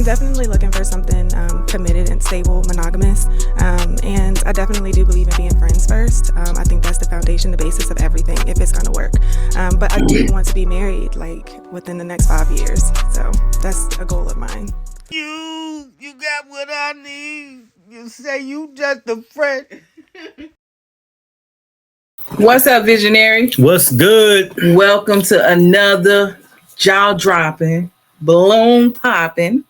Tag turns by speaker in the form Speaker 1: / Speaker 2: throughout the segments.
Speaker 1: definitely looking for something committed and stable, monogamous, and I definitely do believe in being friends first. I think that's the foundation, the basis of everything, if it's going to work. But I do want to be married, like, within the next 5 years, so that's a goal of mine.
Speaker 2: You got what I need. You say you just a friend.
Speaker 3: What's up, visionary?
Speaker 2: What's good?
Speaker 3: Welcome to another jaw-dropping, balloon-popping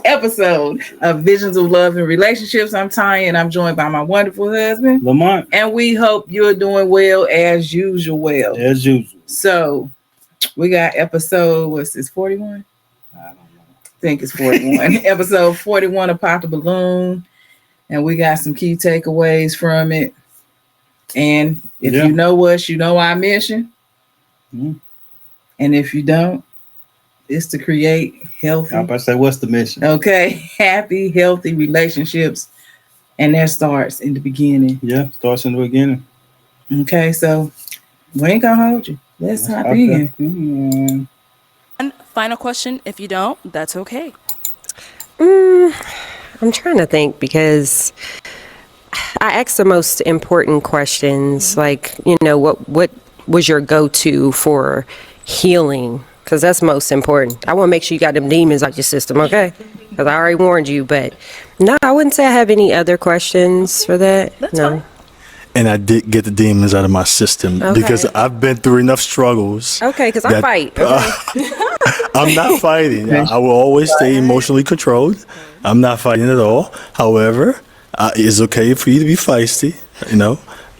Speaker 3: episode of Visions of Love and Relationships. I'm Tanya, and I'm joined by my wonderful husband,
Speaker 2: Lamont.
Speaker 3: And we hope you're doing well as usual.
Speaker 2: As usual.
Speaker 3: So, we got episode, what's this, 41?
Speaker 2: I don't know.
Speaker 3: I think it's 41. Episode 41 of Pop the Balloon. And we got some key takeaways from it. And if you know us, you know our mission.
Speaker 2: Mm-hmm.
Speaker 3: And if you don't, it's to create healthy.
Speaker 2: I'm about to say, what's the mission?
Speaker 3: Okay, happy, healthy relationships. And that starts in the beginning.
Speaker 2: Yeah, starts in the beginning.
Speaker 3: Okay, so we ain't gonna hold you. Let's hop in.
Speaker 4: And final question, if you don't, that's okay.
Speaker 5: I'm trying to think because I asked the most important questions, like, what was your go-to for healing? Because that's most important. I want to make sure you got them demons out your system, okay? Because I already warned you, but no, I wouldn't say I have any other questions for that.
Speaker 4: That's fine.
Speaker 6: And I did get the demons out of my system because I've been through enough struggles.
Speaker 5: Okay, because I fight.
Speaker 6: I'm not fighting. I will always stay emotionally controlled. I'm not fighting at all. However, it's okay for you to be feisty.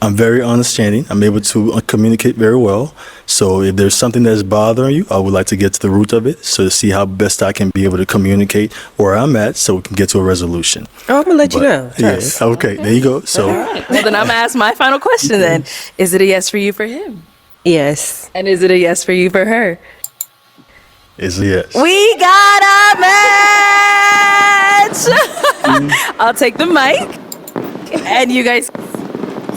Speaker 6: I'm very understanding. I'm able to communicate very well. So if there's something that's bothering you, I would like to get to the root of it. So to see how best I can be able to communicate where I'm at so we can get to a resolution.
Speaker 5: Oh, I'm going to let you know.
Speaker 6: Yes. Okay. There you go. So,
Speaker 4: All right. Well, then I'm going to ask my final question then. Is it a yes for you for him?
Speaker 5: Yes.
Speaker 4: And is it a yes for you for her?
Speaker 6: it's a yes.
Speaker 4: We got a match! I'll take the mic. And you guys...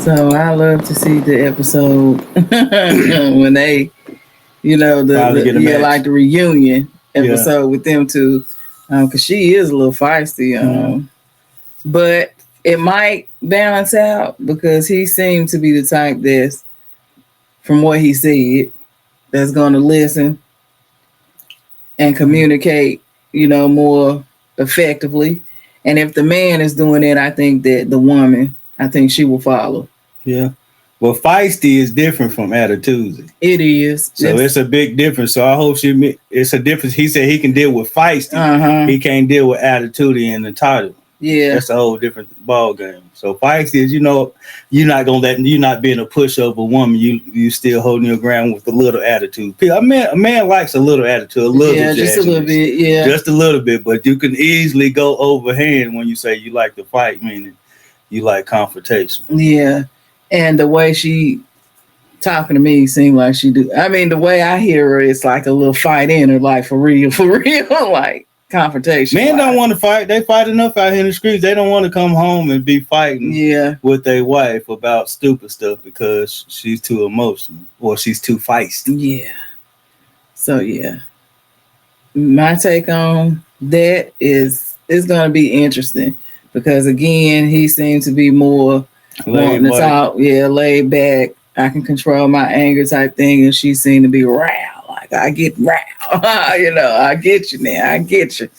Speaker 3: So I love to see the episode when they, like the reunion episode with them two, because she is a little feisty. But it might balance out because he seemed to be the type that's, from what he said, that's going to listen and communicate, more effectively. And if the man is doing it, I think that the woman, I think she will follow.
Speaker 2: Yeah. Well, feisty is different from attitude.
Speaker 3: It is.
Speaker 2: So it's a big difference. So I hope it's a difference. He said he can deal with feisty. He can't deal with attitude and entitled.
Speaker 3: Yeah.
Speaker 2: That's a whole different ball game. So feisty is, you're not being a pushover woman. You still holding your ground with a little attitude. A man likes a little attitude,
Speaker 3: just a little bit. Yeah.
Speaker 2: Just a little bit, but you can easily go overhand when you say you like to fight, meaning you like confrontation. Yeah.
Speaker 3: And the way she talking to me seemed like she do. I mean, the way I hear her, it's like a little fight in her, like for real, like confrontation.
Speaker 2: Men don't want to fight. They fight enough out here in the streets. They don't want to come home and be fighting with their wife about stupid stuff because she's too emotional or she's too feisty.
Speaker 3: Yeah. So, my take on that is it's going to be interesting because, again, he seems to be more wanting to talk, laid back. I can control my anger type thing, and she seemed to be riled. Like, I get riled. I get you now. I get you.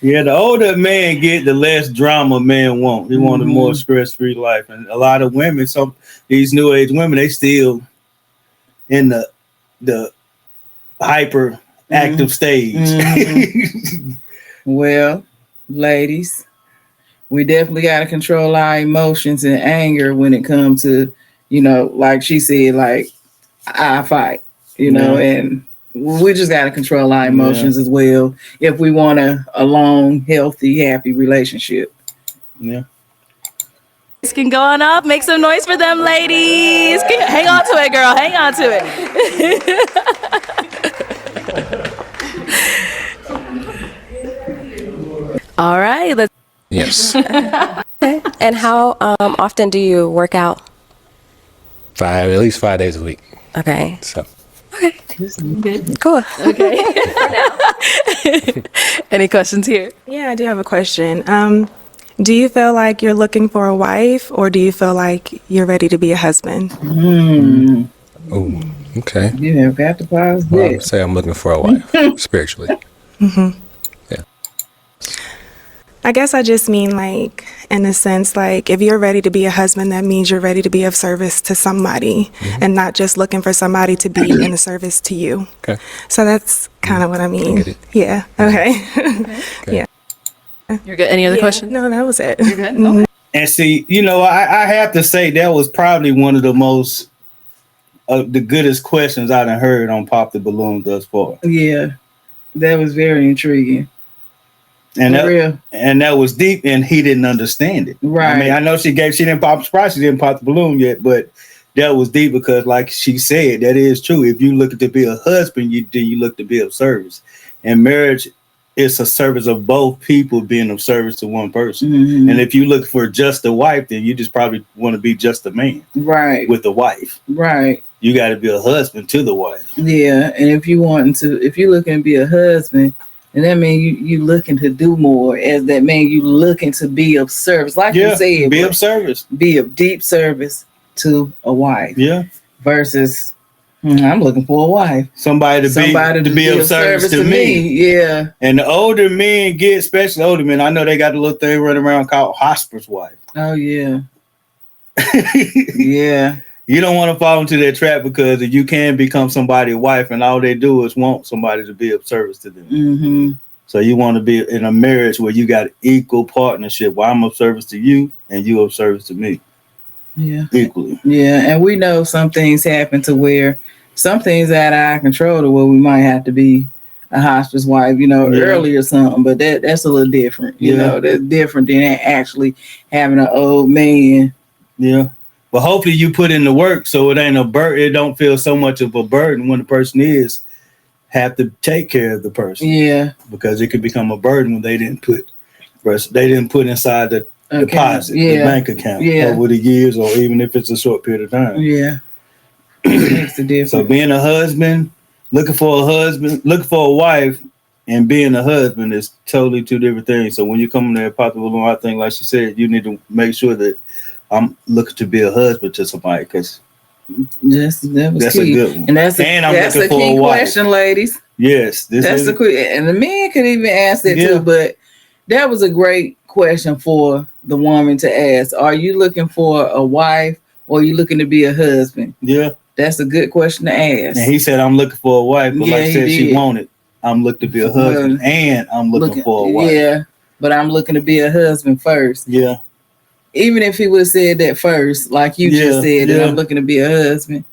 Speaker 2: Yeah, the older man get, the less drama man want. He want a more stress-free life. And a lot of women, these new age women, they still in the hyper active stage.
Speaker 3: Well, ladies, we definitely got to control our emotions and anger when it comes to, like she said, like I fight, and we just got to control our emotions as well if we want a long, healthy, happy relationship.
Speaker 2: Yeah.
Speaker 4: This can go on up. Make some noise for them, ladies. Hang on to it, girl. Hang on to it. All right. Let's.
Speaker 7: Yes.
Speaker 5: And how often do you work out?
Speaker 7: At least 5 days a week.
Speaker 5: Okay.
Speaker 7: So.
Speaker 5: Okay. Good. Cool.
Speaker 4: Okay. Any questions here?
Speaker 1: Yeah, I do have a question. Do you feel like you're looking for a wife, or do you feel like you're ready to be a husband?
Speaker 7: Oh, okay.
Speaker 3: You have got to pause
Speaker 7: Well, I
Speaker 3: there.
Speaker 7: would say I'm looking for a wife spiritually.
Speaker 1: I guess I just mean, like, in a sense, like, if you're ready to be a husband, that means you're ready to be of service to somebody and not just looking for somebody to be in a service to you.
Speaker 7: Okay.
Speaker 1: So that's kind of what I mean.
Speaker 7: get it.
Speaker 1: Yeah. Okay.
Speaker 7: Okay.
Speaker 4: You're good. Any other
Speaker 1: Yeah,
Speaker 4: questions?
Speaker 1: no, that was it.
Speaker 4: You're good. Okay.
Speaker 2: And see, I have to say that was probably one of the most, the goodest questions I done heard on Pop the Balloon thus far.
Speaker 3: Yeah, that was very intriguing.
Speaker 2: And
Speaker 3: For real.
Speaker 2: that was deep, and he didn't understand it.
Speaker 3: Right.
Speaker 2: I mean, I know she didn't pop surprise, she didn't pop the balloon yet, but that was deep because, like she said, that is true. If you look to be a husband, then you look to be of service. And marriage is a service of both people being of service to one person.
Speaker 3: Mhm.
Speaker 2: And if you look for just a wife, then you just probably want to be just a man
Speaker 3: Right,
Speaker 2: with a wife.
Speaker 3: right.
Speaker 2: You got to be a husband to the wife.
Speaker 3: Yeah, and if you're looking to be a husband, and that means you looking to do more. As that man, you looking to be of service, like you said,
Speaker 2: be of service.
Speaker 3: be of deep service to a wife.
Speaker 2: Yeah,
Speaker 3: Versus, I'm looking for a wife,
Speaker 2: somebody to be of service to me.
Speaker 3: Yeah,
Speaker 2: And the older men get, especially older men, I know they got a little thing running around called hospice wife.
Speaker 3: oh yeah, yeah,
Speaker 2: You don't want to fall into that trap because if you can become somebody's wife and all they do is want somebody to be of service to them.
Speaker 3: mm-hmm.
Speaker 2: So you want to be in a marriage where you got equal partnership, where I'm of service to you and you of service to me
Speaker 3: Yeah,
Speaker 2: equally.
Speaker 3: yeah. And we know some things happen to where some things out of our control to where we might have to be a hospice wife, early or something. But that's a little different. That's different than actually having an old man.
Speaker 2: Yeah. But hopefully you put in the work so it ain't a burden. It don't feel so much of a burden when the person have to take care of the person.
Speaker 3: Yeah.
Speaker 2: Because it could become a burden when they didn't put inside the deposit, the
Speaker 3: Yeah.
Speaker 2: bank account
Speaker 3: Yeah.
Speaker 2: over the years, or even if it's a short period of time.
Speaker 3: Yeah. Makes the difference.
Speaker 2: So being a husband, looking for a wife, and being a husband is totally two different things. So when you come in there, Pop the Balloon, I think, like she said, you need to make sure that I'm looking to be a husband to somebody, because
Speaker 3: that was
Speaker 2: that's
Speaker 3: key.
Speaker 2: a good one.
Speaker 3: And that's
Speaker 2: I'm
Speaker 3: a
Speaker 2: looking for
Speaker 3: key
Speaker 2: a wife.
Speaker 3: question, ladies.
Speaker 2: Yes,
Speaker 3: That's the quick, and the man could even ask that
Speaker 2: Yeah.
Speaker 3: too. But that was a great question for the woman to ask. Are you looking for a wife, or are you looking to be a husband?
Speaker 2: yeah.
Speaker 3: That's a good question to ask.
Speaker 2: And he said, I'm looking for a wife, but
Speaker 3: Yeah,
Speaker 2: like I
Speaker 3: he
Speaker 2: said, she
Speaker 3: did.
Speaker 2: wanted. I'm looking to be a husband, and I'm looking for a wife.
Speaker 3: Yeah, but I'm looking to be a husband first.
Speaker 2: Yeah.
Speaker 3: Even if he would have said that first, like you
Speaker 2: Yeah,
Speaker 3: just said, that
Speaker 2: yeah.
Speaker 3: I'm looking to be a husband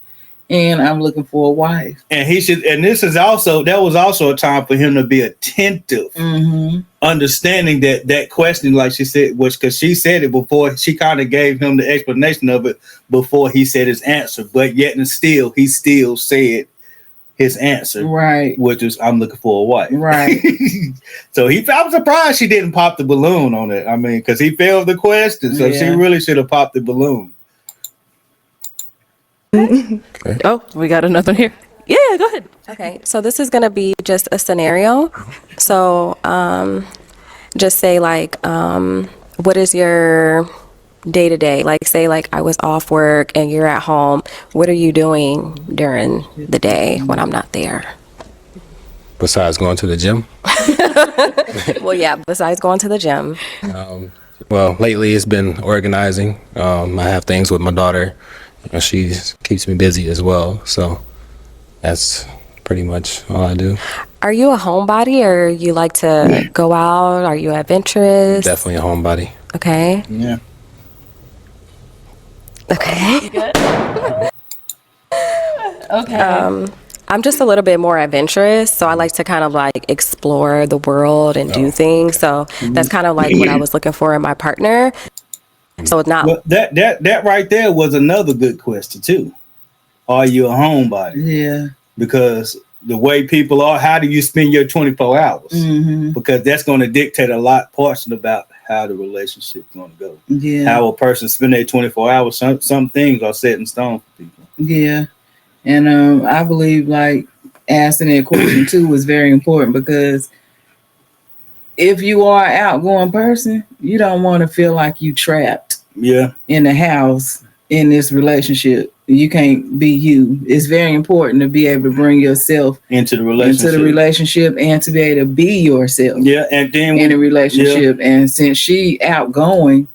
Speaker 3: and I'm looking for a wife.
Speaker 2: And that was also a time for him to be attentive,
Speaker 3: Mm-hmm.
Speaker 2: understanding that question, like she said, was because she said it before. She kind of gave him the explanation of it before he said his answer, but yet and still, he still said his answer,
Speaker 3: Right.
Speaker 2: which is, I'm looking for a wife.
Speaker 3: Right.
Speaker 2: So I'm surprised she didn't pop the balloon on it. I mean, because he failed the question, so she
Speaker 3: Yeah.
Speaker 2: really should have popped the balloon.
Speaker 4: Oh, we got another here. Yeah, go ahead.
Speaker 5: Okay, so this is gonna be just a scenario. So, just say like, what is your day to day? Like, say like I was off work and you're at home. What are you doing during the day when I'm not there?
Speaker 7: Besides going to the gym.
Speaker 5: Well, yeah. Besides going to the gym.
Speaker 7: Well, lately it's been organizing. I have things with my daughter. She keeps me busy as well. So that's pretty much all I do.
Speaker 5: Are you a homebody, or you like to go out? Are you adventurous?
Speaker 7: Definitely a homebody.
Speaker 5: Okay.
Speaker 2: Yeah.
Speaker 5: Okay.
Speaker 4: Okay.
Speaker 5: I'm just a little bit more adventurous, so I like to kind of like explore the world and do things. So that's kind of like what I was looking for in my partner. So it's not.
Speaker 2: Well, that right there was another good question too. Are you a homebody?
Speaker 3: Yeah.
Speaker 2: Because the way people are, how do you spend your 24 hours?
Speaker 3: Mm-hmm.
Speaker 2: Because that's going to dictate a lot portion about how the relationship is going to go.
Speaker 3: Yeah.
Speaker 2: How a person spend their 24 hours. Some things are set in stone for people.
Speaker 3: Yeah. And I believe like asking that question too was very important, because if you are an outgoing person, you don't want to feel like you trapped in the house in this relationship. You can't be you. It's very important to be able to bring yourself
Speaker 2: into the relationship
Speaker 3: and to be able to be yourself.
Speaker 2: Yeah, and then
Speaker 3: in a relationship. Yeah. And since she outgoing,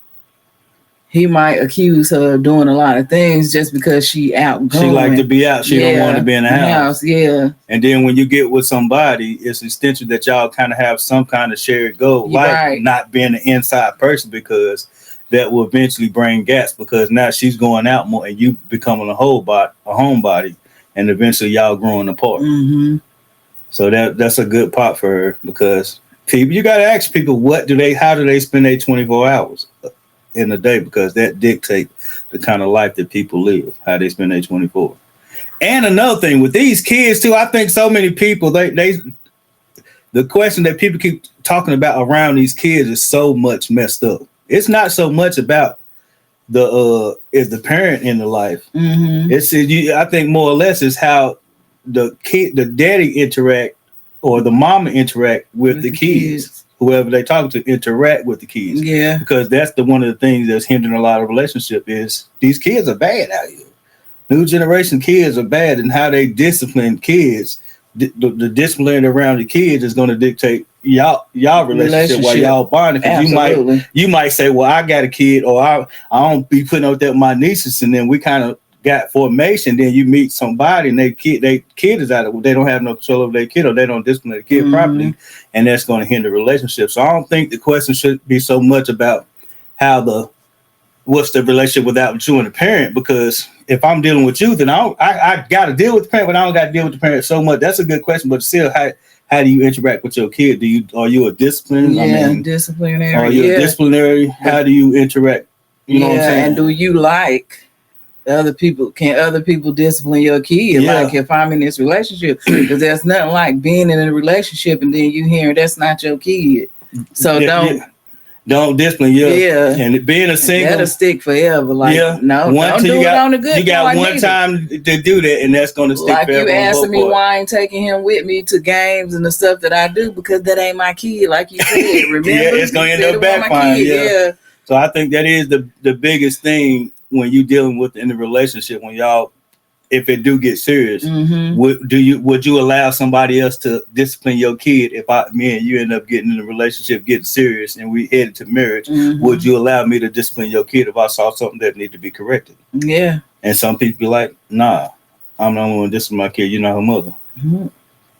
Speaker 3: he might accuse her of doing a lot of things just because she outgoing.
Speaker 2: She like to be out. She don't want to be in the house.
Speaker 3: Yeah.
Speaker 2: And then when you get with somebody, it's essential that y'all kind of have some kind of shared goal, like not being an inside person, because that will eventually bring gaps, because now she's going out more and you becoming a homebody, and eventually y'all growing apart.
Speaker 3: Mm-hmm.
Speaker 2: So that's a good part for her, because people, you got to ask people, how do they spend their 24 hours in a day, because that dictates the kind of life that people live, how they spend their 24. And another thing with these kids too, I think so many people, the question that people keep talking about around these kids is so much messed up. It's not so much about is the parent in the life.
Speaker 3: Mm-hmm.
Speaker 2: I think more or less is how the daddy interact, or the mama interact with the kids. Whoever they talk to interact with the kids.
Speaker 3: Yeah.
Speaker 2: Because that's one of the things that's hindering a lot of relationship is these kids are bad out here. New generation kids are bad, and how they discipline kids, the discipline around the kids is going to dictate y'all relationship while y'all bonding. Because you might say, well, I got a kid, or I don't be putting up that with my nieces, and then we kind of got formation. Then you meet somebody and they kid is out of, they don't have no control over their kid, or they don't discipline their kid properly, and that's going to hinder relationships. So I don't think the question should be so much about what's the relationship without you and the parent, because if I'm dealing with you, then I got to deal with the parent, but I don't got to deal with the parent so much. That's a good question, but still, how do you interact with your kid? Are you a disciplinarian?
Speaker 3: Disciplinary.
Speaker 2: Are you a disciplinary? How do you interact? You know what I'm saying?
Speaker 3: And do you like other people? Can other people discipline your kid?
Speaker 2: Yeah.
Speaker 3: Like if I'm in this relationship, because there's nothing like being in a relationship and then you hearing that's not your kid. So
Speaker 2: don't discipline.
Speaker 3: Yeah.
Speaker 2: And being a single,
Speaker 3: that'll stick forever. Like no, don't do it on the good.
Speaker 2: You got one time to do that, and that's going to stick
Speaker 3: like
Speaker 2: forever.
Speaker 3: You asking me why I ain't taking him with me to games and the stuff that I do, because that ain't my kid. Like you said, remember?
Speaker 2: It's going to end up backfiring. Yeah. So I think that is the biggest thing when you dealing with in the relationship, when y'all, if it do get serious, would you allow somebody else to discipline your kid? If me and you end up getting in a relationship, getting serious, and we headed to marriage, would you allow me to discipline your kid if I saw something that needed to be corrected?
Speaker 3: Yeah.
Speaker 2: And some people be like, nah, I'm not going to discipline my kid. You're not her mother.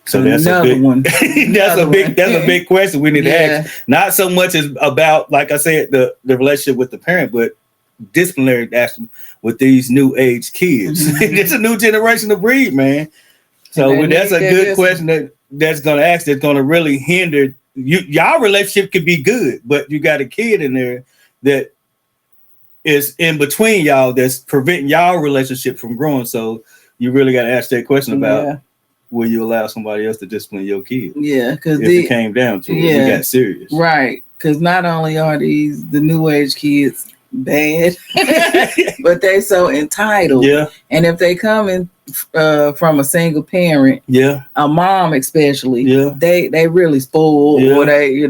Speaker 2: So that's a big one. that's a big question we need to ask. Not so much as about, like I said, the relationship with the parent, but disciplinary action with these new age kids. It's a new generation to breed, man. So that's a good question that's going to ask. That's going to really hinder y'all relationship could be good, but you got a kid in there that is in between y'all that's preventing y'all relationship from growing. So you really got to ask that question about will you allow somebody else to discipline your kid?
Speaker 3: Yeah, because
Speaker 2: it came down to it, we got serious,
Speaker 3: right? Because not only are the new age kids bad, but they so entitled.
Speaker 2: Yeah.
Speaker 3: And if they come in from a single parent, a mom especially, they really spoiled, or they,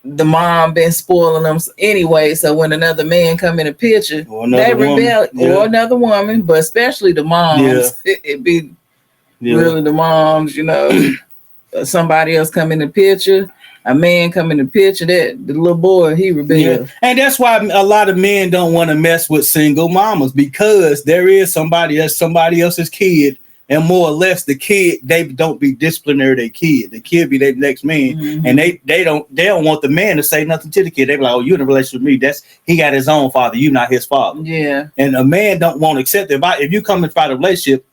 Speaker 3: the mom been spoiling them anyway. So when another man come in the picture, they rebel, or another woman, but especially the moms, it be really the moms, somebody else come in the picture. A man come in the picture, that the little boy, he rebelled.
Speaker 2: Yeah. And that's why a lot of men don't want to mess with single mamas, because there is somebody else's kid, and more or less the kid, they don't be disciplinary their kid. The kid be their next man, and they don't want the man to say nothing to the kid. They be like, oh, you in a relationship with me? He got his own father. You not his father.
Speaker 3: Yeah.
Speaker 2: And a man don't want to accept it. If you come and find a relationship,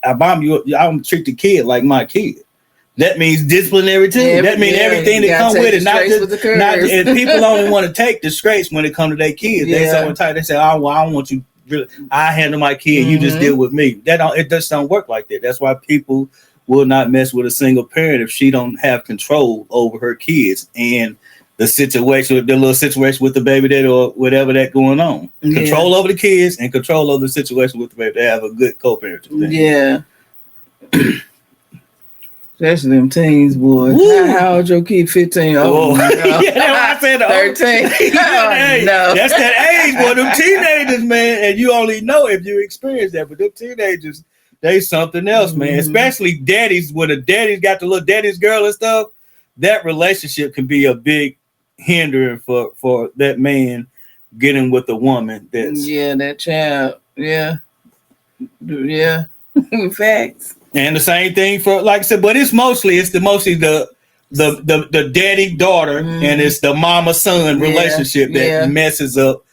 Speaker 2: I bomb you. I don't treat the kid like my kid. That means disciplinary too. That means everything that comes with it. Not and people only want to take the scrapes when it comes to their kids. They so entitled. They say, "Oh, well, I don't want you. Really, I handle my kid. You just deal with me." It just don't work like that. That's why people will not mess with a single parent if she don't have control over her kids and the little situation with the baby daddy or whatever that going on. Control over the kids and control over the situation with the baby. They have a good co-parenting thing.
Speaker 3: Yeah. Especially them teens, boy. How old your kid? 15? Oh, no.
Speaker 2: Yeah, that's why I said
Speaker 3: 13. No.
Speaker 2: That's that age, boy. Them teenagers, man, and you only know if you experience that. But them teenagers, they something else, man. Especially daddies, when a daddy's got the little daddy's girl and stuff. That relationship can be a big hindrance for that man getting with a woman.
Speaker 3: That child. Yeah. Facts.
Speaker 2: And the same thing for, like I said, but it's mostly the daddy daughter and it's the mama son relationship that messes up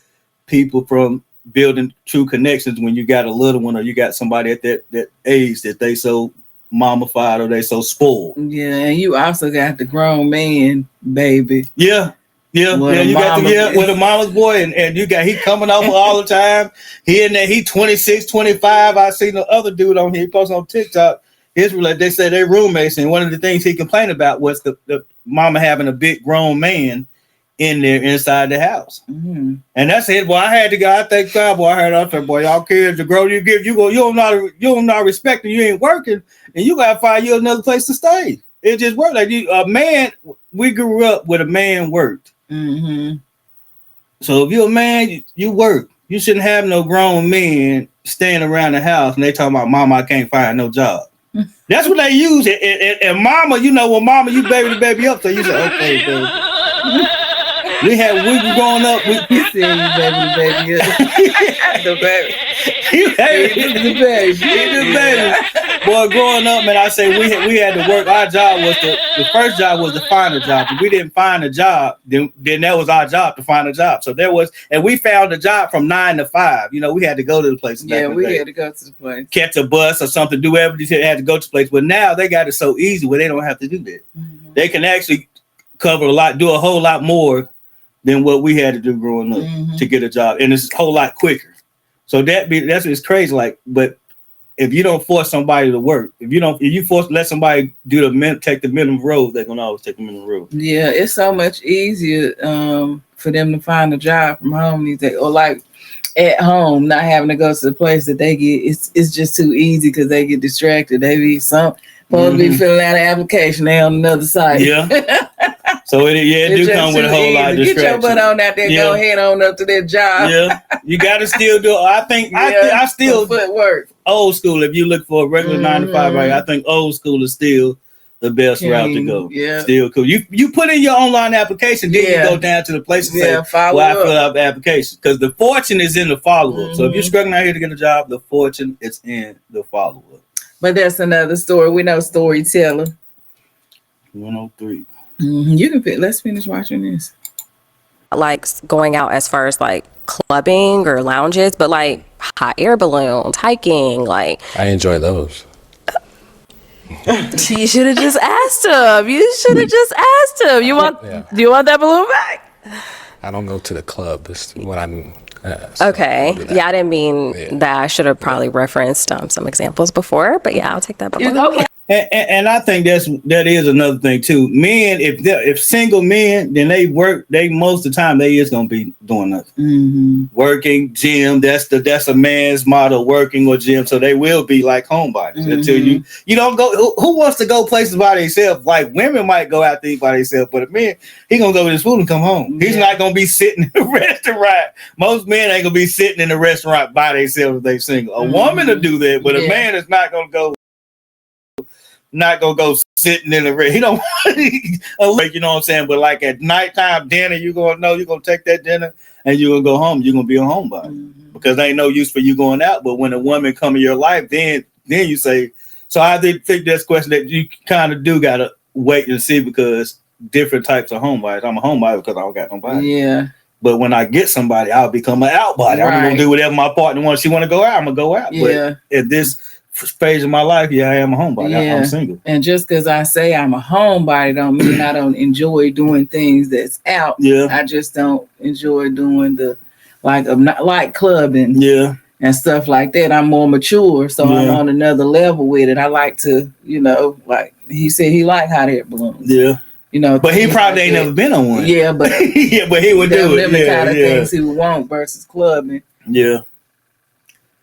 Speaker 2: people from building true connections when you got a little one or you got somebody at that age that they so mama-fied or they so spoiled.
Speaker 3: Yeah, and you also got the grown man baby.
Speaker 2: Yeah. You got with a mama's boy, and you got he coming over all the time. He in there, he 26, 25. I seen the other dude on here, he posted on TikTok. They said they're roommates, and one of the things he complained about was the mama having a big grown man in there inside the house. And that's it. Boy, I had to go. I thank God, boy. I heard out there, boy, y'all kids, the grow you give, you don't not respect and you ain't working, and you gotta find you another place to stay. It just worked like a man. We grew up with a man worked. So if you're a man, you work. You shouldn't have no grown men staying around the house and they talking about, mama, I can't find no job. That's what they use. And mama, you know, when mama, you baby the baby up, so you say, okay, baby. We were growing up.
Speaker 3: We said you baby up. The baby.
Speaker 2: The baby. Boy, growing up, man, I say we had to work. Our job was the first job was to find a job. If we didn't find a job, then that was our job to find a job. So and we found a job from 9 to 5. You know, we had to go to the place.
Speaker 3: Yeah, we had to go to the place.
Speaker 2: Catch a bus or something, do everything. They had to go to the place. But now they got it so easy where they don't have to do that. They can actually cover do a whole lot more than what we had to do growing up to get a job. And it's a whole lot quicker. So that's what's crazy. Like, but if you don't force somebody to work, if you let somebody take the minimum road, they're gonna always take the minimum road.
Speaker 3: Yeah, it's so much easier for them to find a job from home these days, or like at home, not having to go to the place that they get. It's just too easy because they get distracted. They be supposed to be filling out an application. They on another site. Yeah.
Speaker 2: So it do come with a whole lot of distraction.
Speaker 3: Get your butt on out there. Go head on up to that job.
Speaker 2: Yeah, you got to still do. I think I still
Speaker 3: footwork.
Speaker 2: Old school. If you look for a regular 9 to 5, right? I think old school is still the best route to go. Yeah, still cool. You put in your online application, then you go down to the place and say, I fill out the application, because the fortune is in the follow up. So if you're struggling out here to get a job, the fortune is in the follow up.
Speaker 3: But that's another story. We know storyteller.
Speaker 2: 103.
Speaker 3: You can pick. Let's finish watching this.
Speaker 5: Like going out as far as like clubbing or lounges, but like hot air balloons, hiking, like
Speaker 7: I enjoy those.
Speaker 4: You should have just asked him. Do you want that balloon back?
Speaker 7: I don't go to the club. That's what I'm.
Speaker 5: Okay. Yeah, I didn't mean that. I should have probably referenced some examples before, but yeah, I'll take that balloon.
Speaker 3: Okay.
Speaker 2: And I think that is another thing too. Men, if single men, then they work. They most of the time they is gonna be doing nothing. Working, gym. That's a man's motto: working or gym. So they will be like homebodies until you don't go. Who wants to go places by themselves? Like women might go out to eat by themselves, but a man, he gonna go with his food and come home. He's not gonna be sitting in a restaurant. Most men ain't gonna be sitting in a restaurant by themselves if they single. A woman will do that, but a man is not gonna go. Not gonna go sitting in the red. He don't you know what I'm saying? But like at nighttime dinner, you're gonna take that dinner and you're gonna go home. You're gonna be a homebody because there ain't no use for you going out. But when a woman come in your life, then you say. So I think that's a question that you kind of do gotta wait and see, because different types of homebodies. I'm a homebody because I don't got nobody. Yeah. But when I get somebody, I'll become an outbody. Right. I'm gonna do whatever my partner wants. She want to go out, I'm gonna go out. Yeah. But at this phase of my life, I am a homebody. Yeah. I'm single.
Speaker 3: And just because I say I'm a homebody don't mean I don't enjoy doing things that's out. Yeah. I just don't enjoy doing I'm not like clubbing. Yeah. And stuff like that. I'm more mature, so I'm on another level with it. I like to, like he said, he like hot air balloons. Yeah.
Speaker 2: But he probably ain't never been on one.
Speaker 3: Yeah, but
Speaker 2: but he would do it.
Speaker 3: The kind of things he would want versus clubbing.
Speaker 2: Yeah.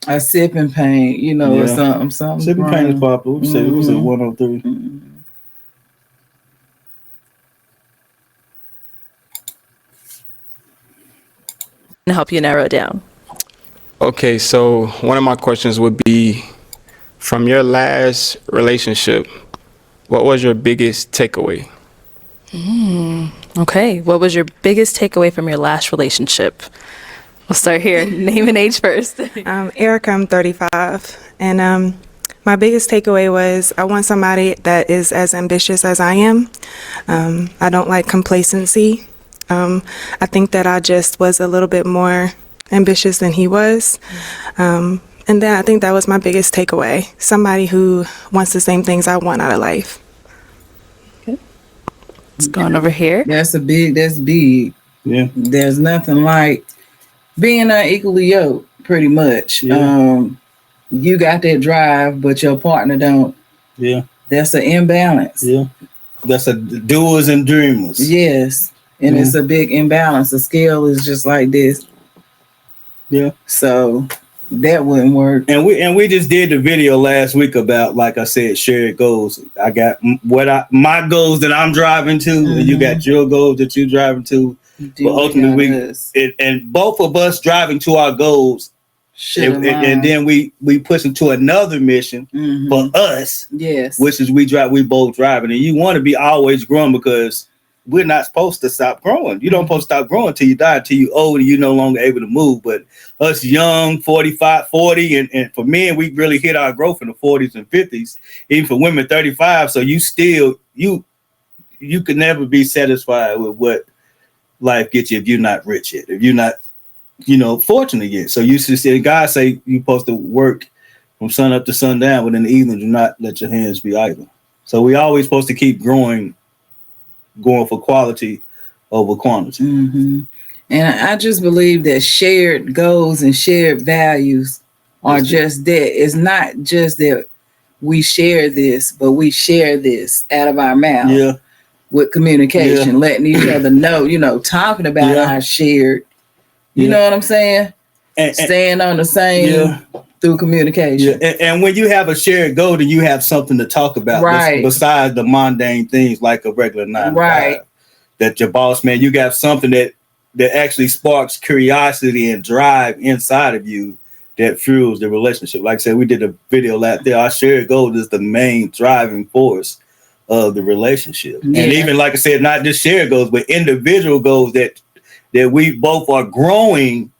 Speaker 3: A sipping paint, or something.
Speaker 2: Sipping paint is popular. We said 103.
Speaker 4: and help you narrow it down.
Speaker 8: Okay, so one of my questions would be, from your last relationship, what was your biggest takeaway?
Speaker 4: Okay, what was your biggest takeaway from your last relationship? We'll start here. Name and age first.
Speaker 1: Erica, I'm 35, and my biggest takeaway was I want somebody that is as ambitious as I am. I don't like complacency. I think that I just was a little bit more ambitious than he was. And then I think that was my biggest takeaway. Somebody who wants the same things I want out of life.
Speaker 4: It's going over here.
Speaker 3: That's big.
Speaker 2: Yeah.
Speaker 3: There's nothing like being unequally yoked, pretty much.
Speaker 2: Yeah.
Speaker 3: You got that drive, but your partner don't.
Speaker 2: Yeah.
Speaker 3: That's an imbalance.
Speaker 2: Yeah. That's a doers and dreamers.
Speaker 3: Yes. And it's a big imbalance. The scale is just like this.
Speaker 2: Yeah.
Speaker 3: So that wouldn't work.
Speaker 2: And we just did the video last week about, like I said, shared goals. I got my goals that I'm driving to, and you got your goals that you're driving to. But ultimately, and both of us driving to our goals, and then we push into another mission for us.
Speaker 3: Yes,
Speaker 2: which is we both driving, and you want to be always growing, because we're not supposed to stop growing. You don't supposed to stop growing till you die, till you old and you're no longer able to move. But us young, 45, 40, and for men, we really hit our growth in the 40s and 50s. Even for women, 35. So you still, you could never be satisfied with what life gets you if you're not rich yet, if you're not, fortunate yet. So you should see God say you're supposed to work from sun up to sundown, but in the evening, do not let your hands be idle. So we always supposed to keep growing, going for quality over quantity.
Speaker 3: And I just believe that shared goals and shared values are just that. It's not just that we share this, but we share this out of our mouth with communication, letting each other know, talking about our shared, you know what I'm saying? And staying on the same through communication.
Speaker 2: And when you have a shared goal, then you have something to talk about, besides the mundane things like a regular 9 to 5. That your boss, man, you got something that actually sparks curiosity and drive inside of you that fuels the relationship. Like I said, we did a video lap there. Our shared goal is the main driving force of the relationship. And even, like I said, not just shared goals, but individual goals that we both are growing.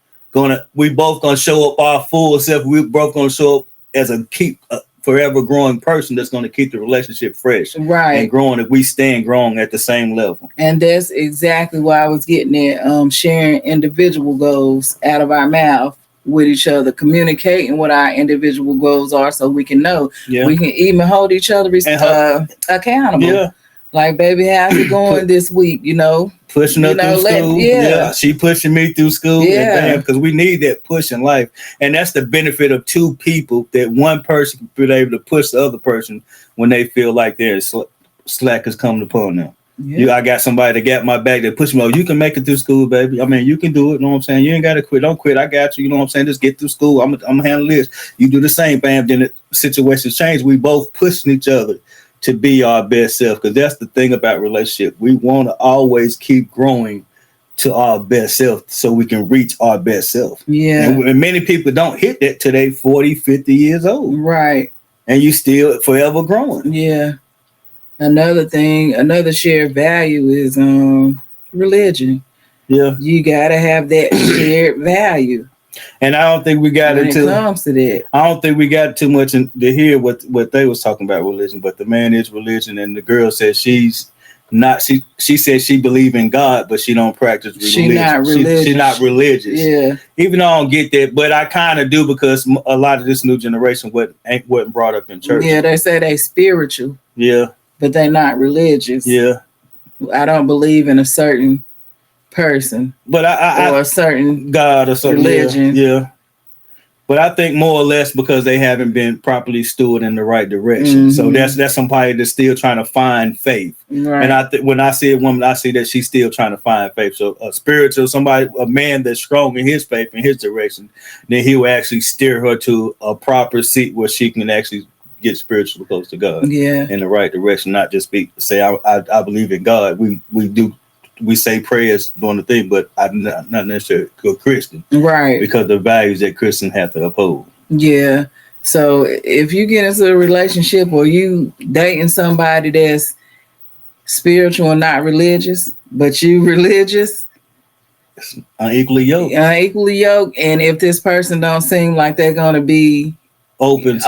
Speaker 2: We both gonna show up our full self. We both gonna show up as a forever growing person that's gonna keep the relationship fresh, and growing. If we stand growing at the same level,
Speaker 3: and that's exactly why I was getting at. Sharing individual goals out of our mouth with each other, communicating what our individual goals are, so we can know we can even hold each other accountable. Like, baby, how's it going this week?
Speaker 2: Pushing her through school. She pushing me through school. Because we need that push in life. And that's the benefit of two people, that one person can be able to push the other person when they feel like there's slack is coming upon them. I got somebody that got my back that push me. Oh, you can make it through school, baby. I mean, you can do it. You know what I'm saying? You ain't got to quit. Don't quit. I got you. You know what I'm saying? Just get through school. I'm going to handle this. You do the same, bam. Then the situations change. We both pushing each other to be our best self, because that's the thing about relationship. We want to always keep growing to our best self so we can reach our best self. And many people don't hit that till they 40, 50 years old. And you still forever growing.
Speaker 3: Another thing, another shared value is religion. You got to have that shared value.
Speaker 2: And I don't think we got into.
Speaker 3: When it comes to that,
Speaker 2: I don't think we got too much to hear what they was talking about religion. But the man is religion, and the girl says she's not. She said she believe in God, but she don't practice religion. She's not religious. Even though I don't get that, but I kind of do, because a lot of this new generation wasn't brought up in church.
Speaker 3: They say they spiritual. But they not religious. I don't believe in a certain person,
Speaker 2: but
Speaker 3: or a certain
Speaker 2: God or certain
Speaker 3: religion.
Speaker 2: But I think more or less because they haven't been properly stewarded in the right direction. So that's somebody that's still trying to find faith. And I think when I see a woman, I see that she's still trying to find faith. So a spiritual, a man that's strong in his faith, in his direction, then he will actually steer her to a proper seat where she can actually get spiritually close to God. In the right direction, not just say I believe in God. We do we say prayers during the thing, but I'm not necessarily a Christian,
Speaker 3: Right.
Speaker 2: because the values that Christians have to uphold.
Speaker 3: Yeah. So if you get into a relationship or you dating somebody that's spiritual and not religious, but you religious,
Speaker 2: Unequally yoked.
Speaker 3: and if this person don't seem like they're gonna be
Speaker 2: Open,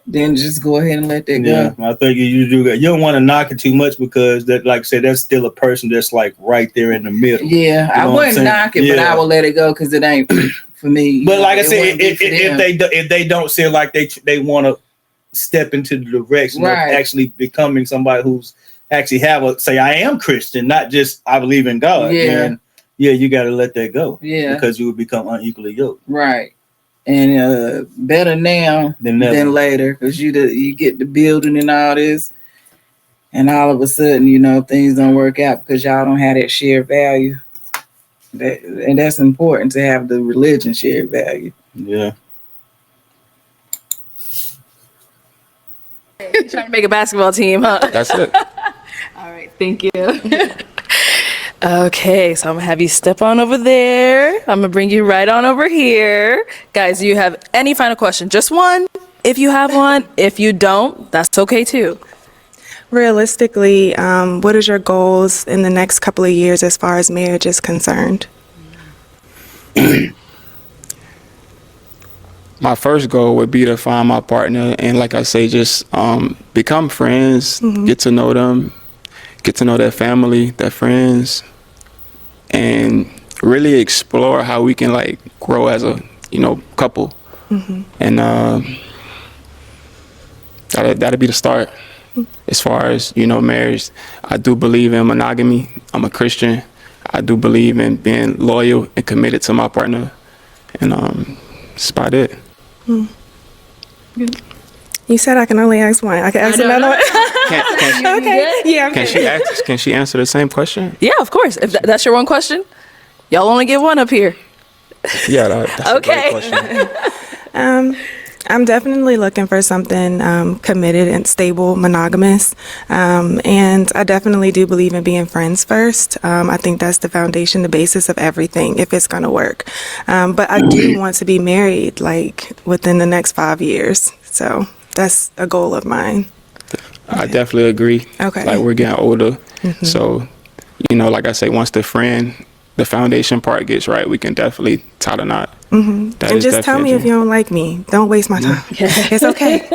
Speaker 3: then just go ahead and let that
Speaker 2: Yeah,
Speaker 3: go.
Speaker 2: I think you do that. You don't want to knock it too much, because that, like I said, that's still a person that's like right there in the middle.
Speaker 3: Yeah, I
Speaker 2: know what I'm
Speaker 3: wouldn't
Speaker 2: saying?
Speaker 3: knock it, but
Speaker 2: Yeah.
Speaker 3: I will let it go because it ain't for me.
Speaker 2: But like I said,
Speaker 3: wouldn't be for them.
Speaker 2: if they don't feel like they want to step into the direction
Speaker 3: Right.
Speaker 2: of actually becoming somebody who's actually say I am Christian, not just I believe in God.
Speaker 3: Yeah.
Speaker 2: Then, you got to let that go.
Speaker 3: Yeah.
Speaker 2: Because you would become unequally yoked.
Speaker 3: Right. And better now
Speaker 2: Than never.
Speaker 3: than later, because you get the building and all this, and all of a sudden, things don't work out because y'all don't have that shared value. And that's important, to have the religion shared value.
Speaker 2: Yeah.
Speaker 4: Trying to make a basketball team, huh?
Speaker 8: That's it.
Speaker 4: All right, thank you. Okay, so I'm gonna have you step on over there. I'm gonna bring you right on over here. Guys, do you have any final question? Just one, if you have one. If you don't, that's okay too.
Speaker 1: Realistically, what is your goals in the next couple of years as far as marriage is concerned?
Speaker 8: My first goal would be to find my partner, and like I say, just become friends, get to know them, get to know their family, their friends, and really explore how we can like grow as a couple. And that'll be the start. As far as marriage, I do believe in monogamy. I'm a Christian. I do believe in being loyal and committed to my partner, and that's about it.
Speaker 1: You said I can only ask one. I can ask another one. Okay. Yeah.
Speaker 8: Can she answer the same question?
Speaker 4: Yeah, of course. If that's your one question, y'all only get one up here.
Speaker 8: Yeah, that's
Speaker 4: Okay.
Speaker 8: a great question.
Speaker 1: I'm definitely looking for something committed and stable, monogamous. And I definitely do believe in being friends first. I think that's the foundation, the basis of everything, if it's going to work. But I do want to be married, like, within the next 5 years. So that's a goal of mine.
Speaker 8: I definitely agree.
Speaker 1: Okay.
Speaker 8: Like, we're getting older. So, like I say, once the foundation part gets right, we can definitely tie the knot.
Speaker 1: And just tell me if you don't like me. Don't waste my time. It's okay.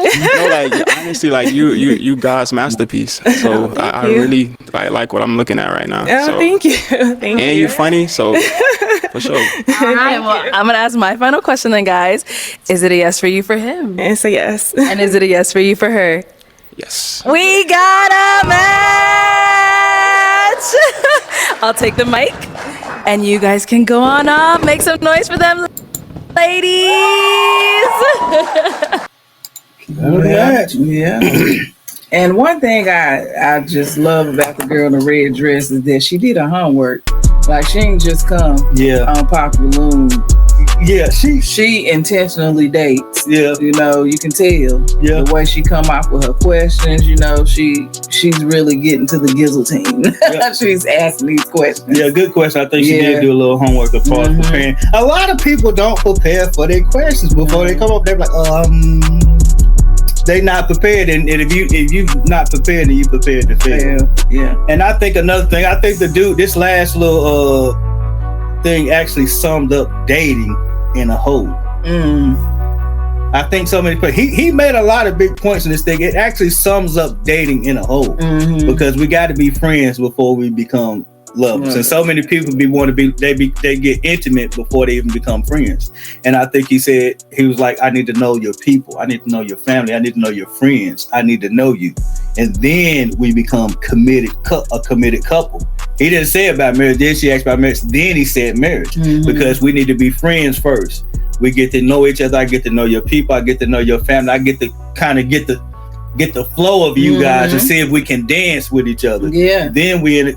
Speaker 8: Honestly, like you God's masterpiece. So I really like what I'm looking at right now.
Speaker 1: Oh,
Speaker 8: So,
Speaker 1: thank you. Thank
Speaker 8: and
Speaker 1: you.
Speaker 8: you're funny, so for sure.
Speaker 4: All right, well, I'm gonna ask my final question then, guys. Is it a yes for you for him?
Speaker 1: It's a yes.
Speaker 4: And is it a yes for you for her?
Speaker 8: Yes.
Speaker 4: We got a match! I'll take the mic, and you guys can go on up. Make some noise for them, ladies!
Speaker 3: Yeah. And one thing I just love about the girl in the red dress is that she did her homework. Like, she ain't just come on Pop Balloon.
Speaker 2: Yeah,
Speaker 3: She intentionally dates.
Speaker 2: Yeah.
Speaker 3: You can tell.
Speaker 2: Yeah.
Speaker 3: The way she come off with her questions, she's really getting to the gizzle-tine.
Speaker 2: Yeah.
Speaker 3: She's asking these questions.
Speaker 2: Yeah, good question. I think she
Speaker 3: Yeah.
Speaker 2: did do a little homework as far as preparing. A lot of people don't prepare for their questions before they come up. They're like, they not prepared. And if you not prepared, then you prepared to fail.
Speaker 3: Yeah.
Speaker 2: And I think another thing, this last little thing actually summed up dating in a whole. I think so many he made a lot of big points in this thing. It actually sums up dating in a whole, because we got to be friends before we become lovers.
Speaker 3: Right.
Speaker 2: And so many people they get intimate before they even become friends. And I think he was like, I need to know your people, I need to know your family, I need to know your friends, I need to know you, and then we become a committed couple. He didn't say about marriage. Then she asked about marriage. Then he said marriage, because we need to be friends first. We get to know each other. I get to know your people. I get to know your family. I get to kind of get the flow of you guys and see if we can dance with each other.
Speaker 3: Yeah.
Speaker 2: Then we in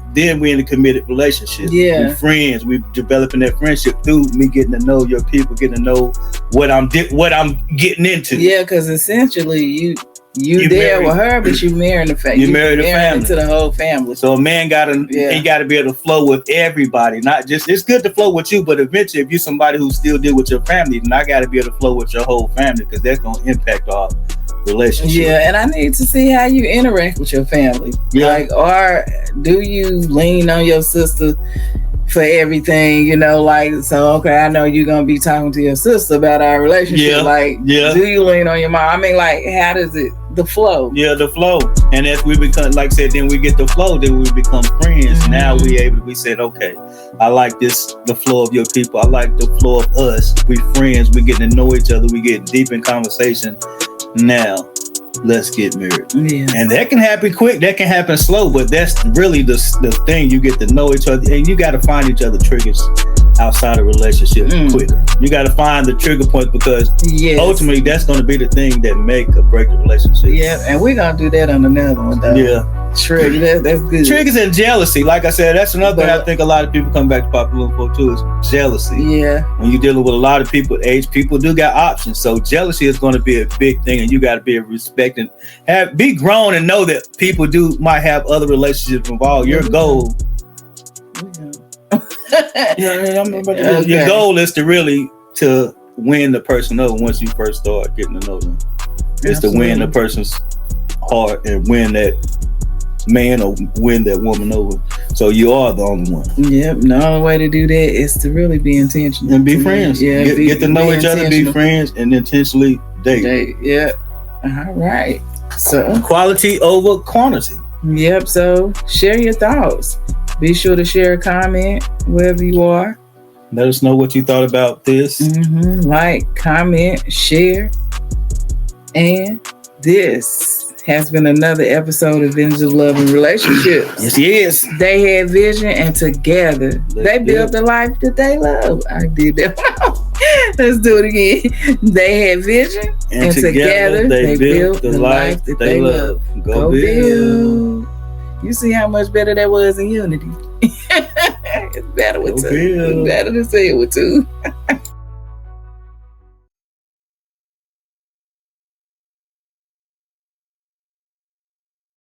Speaker 2: a committed relationship.
Speaker 3: Yeah.
Speaker 2: We're friends. We're developing that friendship through me getting to know your people, getting to know what I'm getting into.
Speaker 3: Yeah, because essentially You there with her, but you marrying the family.
Speaker 2: You married the family
Speaker 3: into the whole family.
Speaker 2: So a man he gotta be able to flow with everybody. Not just, it's good to flow with you, but eventually if you're somebody who still deal with your family, then I gotta be able to flow with your whole family, because that's gonna impact our relationship.
Speaker 3: Yeah, and I need to see how you interact with your family.
Speaker 2: Yeah.
Speaker 3: Like, or do you lean on your sister for everything, like, so okay, I know you're gonna be talking to your sister about our relationship. Do you lean on your mom? I mean, like, how does the flow?
Speaker 2: Yeah, the flow. And as we become, like I said, then we get the flow, then we become friends.
Speaker 3: Mm-hmm.
Speaker 2: Now we said, okay, I like the flow of your people, I like the flow of us. We friends, we getting to know each other, we getting deep in conversation. Now let's get married.
Speaker 3: Yeah.
Speaker 2: And that can happen quick, that can happen slow, but that's really the thing. You get to know each other, and you got to find each other triggers outside of relationship quicker. You got to find the trigger point, because ultimately that's going to be the thing that make or break the relationship.
Speaker 3: Yeah, and we're gonna do that on another one though.
Speaker 2: Yeah.
Speaker 3: Triggers, that's good.
Speaker 2: Triggers and jealousy. Like I said, that's another thing I think a lot of people come back to popular for too, is jealousy.
Speaker 3: Yeah.
Speaker 2: When you're dealing with a lot of people, people do got options. So jealousy is going to be a big thing, and you got to be respecting, be grown and know that people might have other relationships involved. Your goal. Your goal is to win the person over once you first start getting to know them. It's to win the person's heart and win that man or win that woman over. So you are the only one.
Speaker 3: Yep. The only way to do that is to really be intentional
Speaker 2: and be friends.
Speaker 3: Yeah,
Speaker 2: get to know each other, be friends, and intentionally date.
Speaker 3: Yeah. All right. So
Speaker 2: quality over quantity.
Speaker 3: Yep. So share your thoughts. Be sure to share a comment wherever you are.
Speaker 2: Let us know what you thought about this.
Speaker 3: Like, comment, share. And this has been another episode of Visions of Love and Relationships.
Speaker 2: Yes.
Speaker 3: They had vision, and together they built the life that they love. I did that. Let's do it again. They had vision, and together they built the life that they love. Go build. You see how much better that was in unity. It's better with two. It's better to say it with two.